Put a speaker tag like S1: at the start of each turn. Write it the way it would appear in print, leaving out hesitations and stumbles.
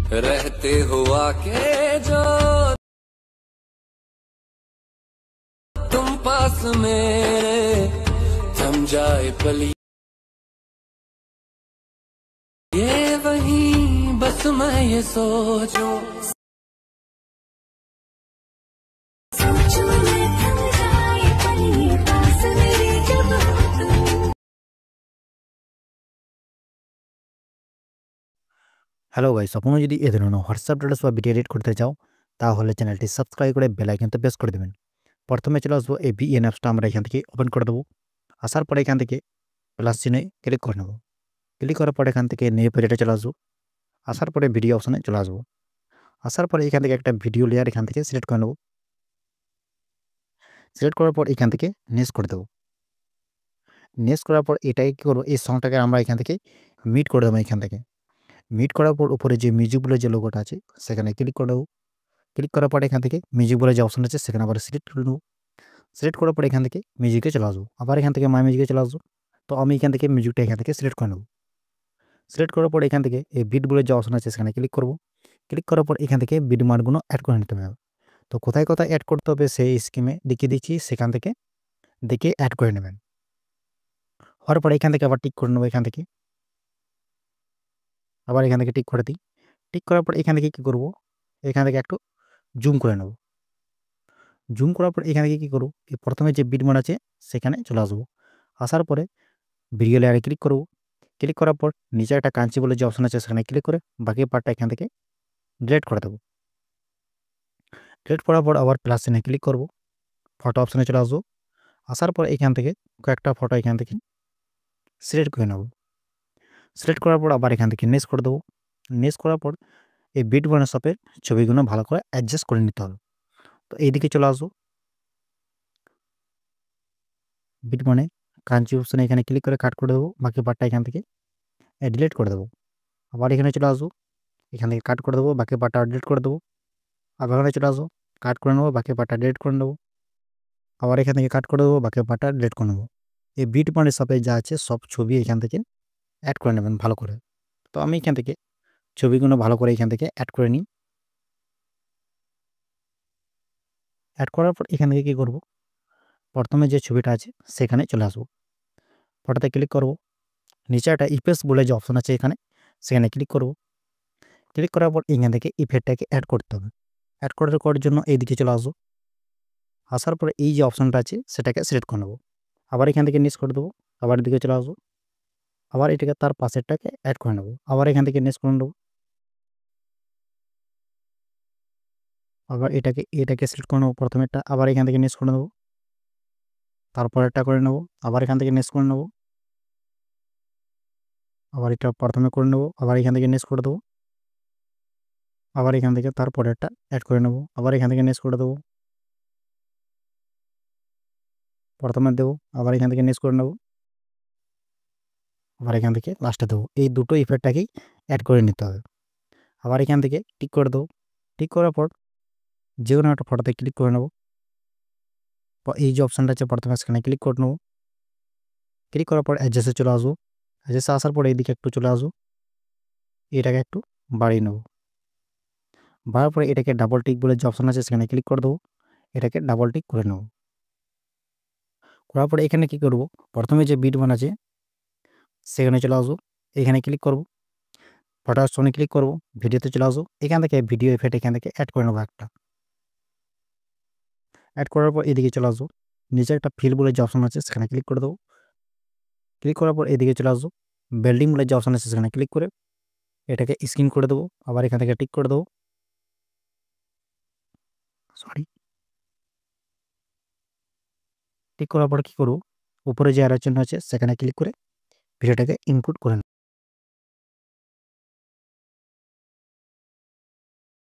S1: रहते हो आके जो तुम पास मेरे थम जाए पली ये वही बस मैं ये सोचूं
S2: হ্যালো গাইস, আপনারা যদি এই ধরনের হোয়াটসঅ্যাপ স্ট্যাটাস বা ভিডিও এডিট করতে চাও তাহলে চ্যানেলটি সাবস্ক্রাইব করে বেল আইকনটা প্রেস করে দেবেন। প্রথমে চলে আসবো এই ভিএন অ্যাপসটা আমরা এখান থেকে ওপেন করে দেবো। আসার পরে এখান থেকে প্লাস চিহ্নে ক্লিক করে নেব। ক্লিক করার পরে এখান থেকে নিউ পেজে চলে আসবো। আসার পরে ভিডিও অপশনে চলে আসবো। আসার পরে এখান থেকে একটা ভিডিও লেয়ার এখান থেকে সিলেক্ট করে নেব। সিলেক্ট করার পর এখান থেকে নেক্সট করে দেবো। নেক্সট করার পর এটাকে কী করবো, এই সংটাকে আমরা এখান থেকে মিট করে দেবো। এখান থেকে মিট করার পর উপরে যে মিউজিক বলে যে লোগোটা আছে সেখানে ক্লিক করে দেবো। ক্লিক করার পরে এখান থেকে মিউজিক বলে যে অপশন আছে সেখানে আবার সিলেক্ট করে নেব। সিলেক্ট করার পরে এখান থেকে মিউজিকে চলে আসবো। আবার এখান থেকে মাই মিউজিকে চলে আসবো। তো আমি এখান থেকে মিউজিকটা এখান থেকে সিলেক্ট করে নেব। সিলেক্ট করার পর এখান থেকে এই বিট বলে যে অপশন আছে সেখানে ক্লিক করব। ক্লিক করার পর এখান থেকে বিট মানগুলো অ্যাড করে নিতে হবে। তো কোথায় কোথায় অ্যাড করতে হবে সেই স্কিমে দেখিয়ে দিচ্ছি, সেখান থেকে দেখে অ্যাড করে নেবেন। হওয়ার পরে এখান থেকে আবার টিক করে নেবো। এখান থেকে আবার এখান থেকে টিক করে দিই। টিক করার পর এখান থেকে কী করবো, এখান থেকে একটু জুম করে নেব। জুম করার পর এখান থেকে কী করবো, এই প্রথমে যে বিট মান আছে সেখানে চলে আসবো। আসার পরে ভিডিও লেয়ারে ক্লিক করব। ক্লিক করার পর নিচে একটা কাঞ্চি বলে যে অপশন আছে সেখানে ক্লিক করে বাকি পার্টটা এখান থেকে ডিলিট করে দেবো। ডিলিট করার পর আবার প্লাস চিহ্নে ক্লিক করব। ফটো অপশনে চলে আসবো। আসার পর এখান থেকে কয়েকটা ফটো এখান থেকে সিলেক্ট করে নেব। সিলেক্ট করার পর আবার এখান থেকে নেক্সট করে দেবো। নেক্সট করার পর এই বিট শপের ছবিগুলো ভালো করে অ্যাডজাস্ট করে নিতে হবে। তো এইদিকে চলে আসবো। বিট কাঞ্চি অপশনে এখানে ক্লিক করে কাট করে দেবো। বাকি পার্টটা এখান থেকে ডিলিট করে দেবো। আবার এখানে চলে আসবো। এখান থেকে কাট করে দেবো। বাকি পার্টটা ডিলিট করে দেবো। আবার এখানে চলে আসবো। কাট করে নেবো। বাকি পার্টটা ডিলিট করে নেবো। আবার এখান থেকে কাট করে দেবো। বাকি পার্টটা ডিলিট করে নেবো। এই বিট শপে যা আছে সব ছবি এখান থেকে অ্যাড করে নেবেন ভালো করে। তো আমি এখান থেকে ছবিগুলো ভালো করে এখান থেকে অ্যাড করে নিই। অ্যাড করার পর এখান থেকে কী করবো, প্রথমে যে ছবিটা আছে সেখানে চলে আসবো। ফটোতে ক্লিক করব। নিচে একটা ইফেক্টস বলে যে অপশন আছে এখানে সেখানে ক্লিক করব। ক্লিক করার পর এখান থেকে ইফেক্টটাকে অ্যাড করতে হবে। অ্যাড করার জন্য এইদিকে চলে আসবো। আসার পরে এই যে অপশনটা আছে সেটাকে সিলেক্ট করে নেব। আবার এখান থেকে নেক্সট করে দেবো। আবার এদিকে চলে আসবো। আবার এটাকে তার পাশেরটাকে অ্যাড করে নেব। আবার এখান থেকে নেক্সট করে নেব। আবার এটাকে সিলেক্ট করে নেব প্রথমেরটা। আবার এখান থেকে নেক্সট করে নেব। তারপরেরটা করে নেব। আবার এখান থেকে নেক্সট করে নেব। আবার এটা প্রথমে করে নেব। আবার এখান থেকে নেক্সট করে দেবো। আবার এখান থেকে তারপরেরটা অ্যাড করে নেব। আবার এখান থেকে নেক্সট করে দেবো। প্রথমে দেবো। আবার এখান থেকে নেক্সট করে নেব। আবার এখান থেকে লাস্টে দেবো। এই দুটো ইফেক্টটাকেই অ্যাড করে নিতে হবে। আবার এখান থেকে টিক করে দেবো। টিক করার পর যে কোনো একটা ফটোতে ক্লিক করে নেব। এই যে অপশানটা আছে প্রথমে সেখানে ক্লিক করে নেব। ক্লিক করার পর অ্যাডজাস্টে চলে আসবো। অ্যাডজাস্টে আসার পর এইদিকে একটু চলে আসবো। এটাকে একটু বাড়িয়ে নেব। বাড়ার পরে এটাকে ডাবল টিক বলে যে অপশান আছে সেখানে ক্লিক করে দেবো। এটাকে ডাবল টিক করে নেব। করার পরে এখানে কী করব, প্রথমে যে বিট মান আছে সেখানে চলে আসবো। এখানে ক্লিক করব। ফটো অপশনে ক্লিক করব। ভিডিওতে চলে আসবো। এখান থেকে ভিডিও ইফেক্ট এখান থেকে অ্যাড করে নেবো একটা। অ্যাড করার পর এদিকে চলে আসবো। নিচে একটা ফিল বলে যে অপশন আছে সেখানে ক্লিক করে দেবো। ক্লিক করার পর এদিকে চলে আসবো। বেল্ডিং বলে যে অপশন আছে সেখানে ক্লিক করে এটাকে স্ক্রিন করে দেবো। আবার এখান থেকে টিক করে দেবো। টিক করার পর কী করবো, উপরে যে অ্যারো চিহ্ন আছে সেখানে ক্লিক করে ভিডিওটাকে ইনপুট করে নেব।